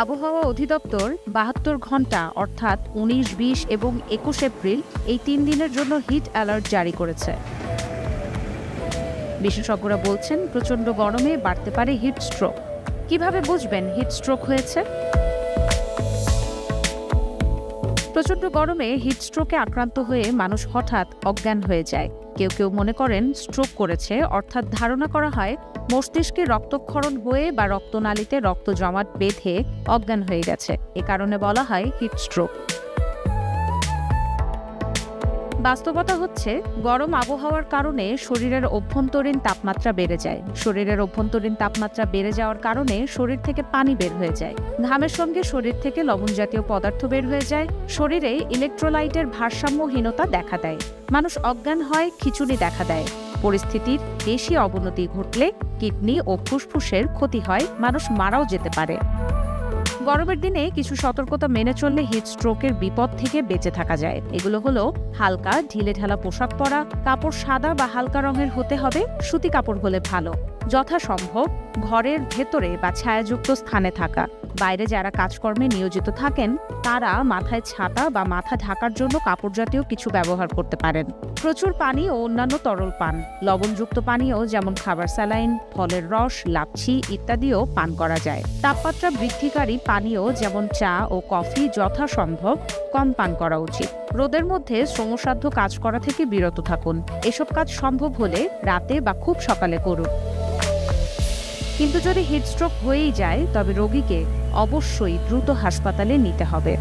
আবহাওয়া অধিদপ্তর ৭২ ঘন্টা অর্থাৎ ১৯, ২০ এবং ২১ এপ্রিল এই ৩ দিনের জন্য হিট অ্যালার্ট জারি করেছে। বিশেষজ্ঞরা বলছেন প্রচণ্ড গরমে বাড়তে পারে হিট স্ট্রোক। কিভাবে বুঝবেন হিট স্ট্রোক হয়েছে? প্রচণ্ড গরমে হিট স্ট্রোকে আক্রান্ত হয়ে মানুষ হঠাৎ অজ্ঞান হয়ে যায়। কেউ কেউ মনে করেন স্ট্রোক করেছে, অর্থাৎ ধারণা করা হয় মস্তিষ্কে রক্তক্ষরণ হয়ে বা রক্তনালীতে রক্ত জমাট বেঁধে অজ্ঞান হয়ে গেছে। এ কারণে বলা হয় হিট স্ট্রোক। বাস্তবতা হচ্ছে গরম আবহাওয়ার কারণে শরীরের অভ্যন্তরীণ তাপমাত্রা বেড়ে যায়। শরীরের অভ্যন্তরীণ তাপমাত্রা বেড়ে যাওয়ার কারণে শরীর থেকে পানি বের হয়ে যায়। ঘামের সঙ্গে শরীর থেকে লবণ জাতীয় পদার্থ বের হয়ে যায়। শরীরে ইলেকট্রোলাইটের ভারসাম্যহীনতা দেখা দেয়। মানুষ অজ্ঞান হয়, খিঁচুনি দেখা দেয়। পরিস্থিতির বেশি অবনতি ঘটলে কিডনি ও ফুসফুসের ক্ষতি হয়, মানুষ মারাও যেতে পারে। গরমের দিনে কিছু সতর্কতা মেনে চললে হিট স্ট্রোকের বিপদ থেকে বেঁচে থাকা যায়। এগুলো হলো হালকা ঢিলেঢালা পোশাক পরা, কাপড় সাদা বা হালকা রঙের হতে হবে, সুতি কাপড় হলে ভালো, যথাসম্ভব ঘরের ভেতরে বা ছায়াযুক্ত স্থানে থাকা। বাইরে যারা কাজকর্মে নিয়োজিত থাকেন তারা মাথায় ছাতা বা মাথা ঢাকার জন্য কাপড় জাতীয় কিছু ব্যবহার করতে পারেন। প্রচুর পানি ও অন্যান্য তরল পান, লবণযুক্ত পানীয় যেমন খাবার স্যালাইন, ফলের রস, লাচ্ছি ইত্যাদিও পান করা যায়। তাপমাত্রা বৃদ্ধিকারী পানীয় যেমন চা ও কফি যথাসম্ভব কম পান করা উচিত। রোদের মধ্যে শ্রমসাধ্য কাজ করা থেকে বিরত থাকুন। এসব কাজ সম্ভব হলে রাতে বা খুব সকালে করুন। কিন্তু যদি হিট স্ট্রোক হয়েই যায় তবে রোগীকে অবশ্যই দ্রুত হাসপাতালে নিতে হবে।